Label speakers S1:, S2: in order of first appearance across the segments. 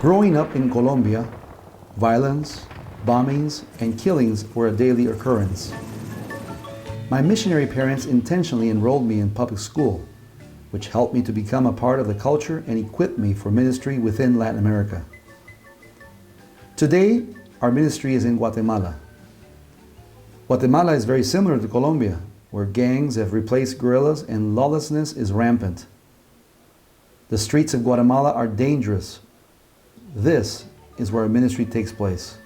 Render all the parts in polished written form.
S1: Growing up in Colombia, violence, bombings, and killings were a daily occurrence. My missionary parents intentionally enrolled me in public school, which helped me to become a part of the culture and equipped me for ministry within Latin America. Today, our ministry is in Guatemala. Guatemala is very similar to Colombia, where gangs have replaced guerrillas and lawlessness is rampant. The streets of Guatemala are dangerous. This is where our ministry takes place.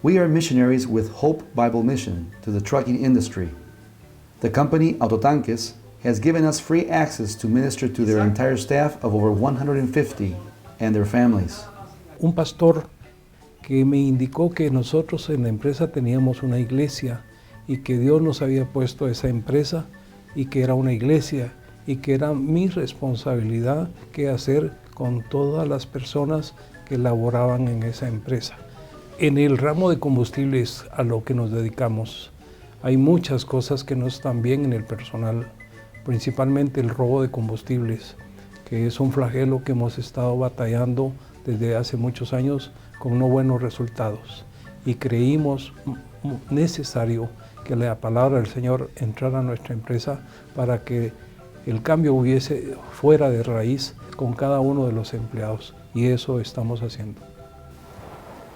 S1: We are missionaries with Hope Bible Mission to the trucking industry. The company Autotanques has given us free access to minister to their entire staff of over 150 and their families.
S2: Un pastor que me indicó que nosotros en la empresa teníamos una iglesia y que Dios nos había puesto esa empresa y que era una iglesia y que era mi responsabilidad qué hacer con todas las personas que laboraban en esa empresa. En el ramo de combustibles a lo que nos dedicamos hay muchas cosas que no están bien en el personal, principalmente el robo de combustibles, que es un flagelo que hemos estado batallando desde hace muchos años con no buenos resultados. Y creímos necesario que la palabra del Señor entrara a nuestra empresa para que el cambio hubiese fuera de raíz con cada uno de los empleados. Y eso estamos haciendo.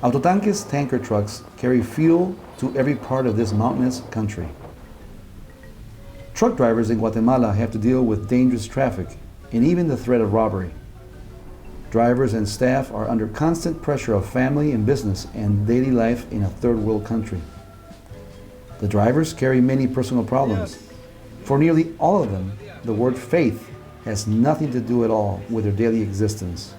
S1: Autotanques tanker trucks carry fuel to every part of this mountainous country. Truck drivers in Guatemala have to deal with dangerous traffic and even the threat of robbery. Drivers and staff are under constant pressure of family and business and daily life in a third world country. The drivers carry many personal problems. For nearly all of them, the word faith has nothing to do at all with their daily existence.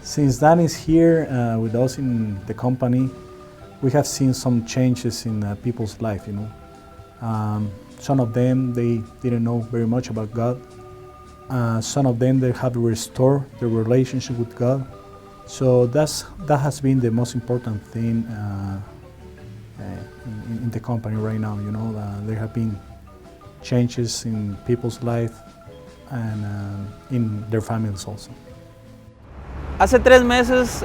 S3: Since Dan is here with us in the company, we have seen some changes in people's life, some of them, they didn't know very much about God. Some of them, they have restored their relationship with God. So that has been the most important thing in the company right now. There have been changes in people's life and in their families also.
S4: Hace 3 meses,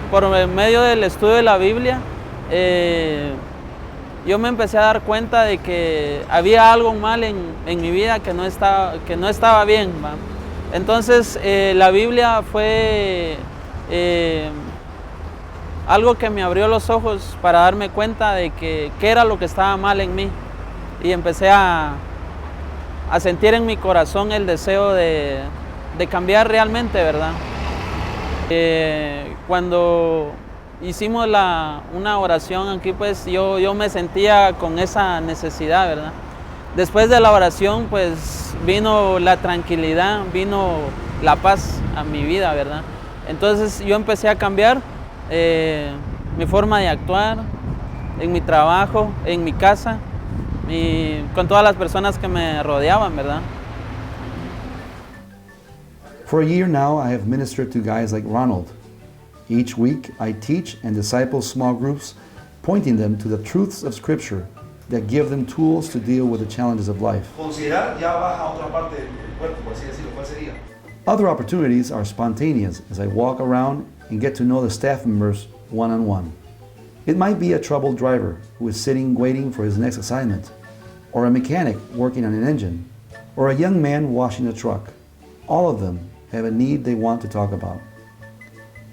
S4: por medio del estudio de la Biblia, yo me empecé a dar cuenta de que había algo mal en mi vida que no estaba bien, ¿va? Entonces la Biblia fue algo que me abrió los ojos para darme cuenta de qué era lo que estaba mal en mí. Y empecé a sentir en mi corazón el deseo de cambiar realmente, ¿verdad? Cuando hicimos una oración aquí, pues yo me sentía con esa necesidad, ¿verdad? Después de la oración, pues vino la tranquilidad, vino la paz a mi vida, ¿verdad? Entonces yo empecé a cambiar mi forma de actuar, en mi trabajo, en mi casa y con todas las personas que me rodeaban, ¿verdad?
S1: For a year now, I have ministered to guys like Ronald. Each week, I teach and disciple small groups, pointing them to the truths of Scripture that give them tools to deal with the challenges of life. Other opportunities are spontaneous as I walk around and get to know the staff members one-on-one. It might be a troubled driver who is sitting waiting for his next assignment, or a mechanic working on an engine, or a young man washing a truck. All of them have a need they want to talk about.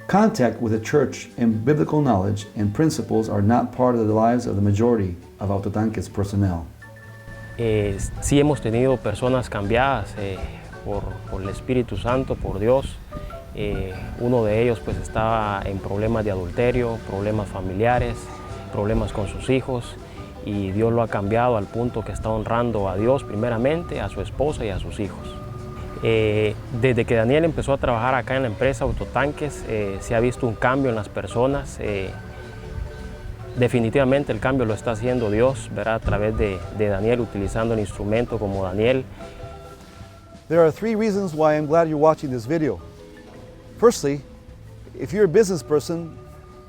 S1: Contact with the church and biblical knowledge and principles are not part of the lives of the majority of Autotanques personnel.
S5: Sí hemos tenido personas cambiadas por el Espíritu Santo, por Dios. Uno de ellos pues estaba en problemas de adulterio, problemas familiares, problemas con sus hijos, y Dios lo ha cambiado al punto que está honrando a Dios primeramente, a su esposa y a sus hijos. Desde que Daniel empezó a trabajar acá en la empresa Autotanques, se ha visto un cambio en las personas. Definitivamente el cambio lo está haciendo Dios, ¿verdad? A través de Daniel, utilizando el instrumento como Daniel.
S1: There are 3 reasons why I'm glad you're watching this video. Firstly, if you're a business person,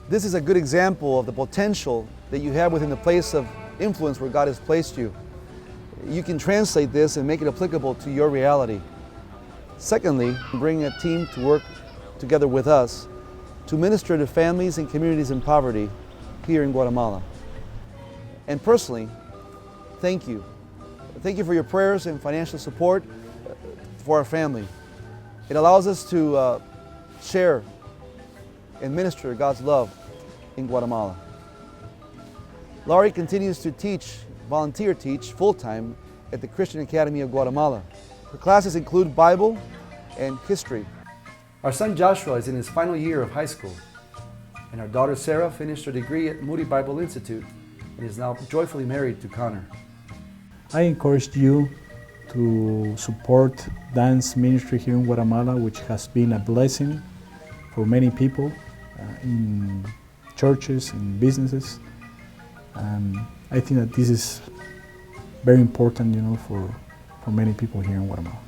S1: this is a good example of the potential that you have within the place of influence where God has placed you. You can translate this and make it applicable to your reality. Secondly, bring a team to work together with us to minister to families and communities in poverty here in Guatemala. And personally, thank you. Thank you for your prayers and financial support for our family. It allows us to share and minister God's love in Guatemala. Laurie continues to volunteer teach full-time at the Christian Academy of Guatemala. Her classes include Bible and history. Our son Joshua is in his final year of high school, and our daughter Sarah finished her degree at Moody Bible Institute and is now joyfully married to Connor.
S3: I encourage you to support dance ministry here in Guatemala, which has been a blessing for many people in churches, in businesses. I think that this is very important, for many people here in Guatemala.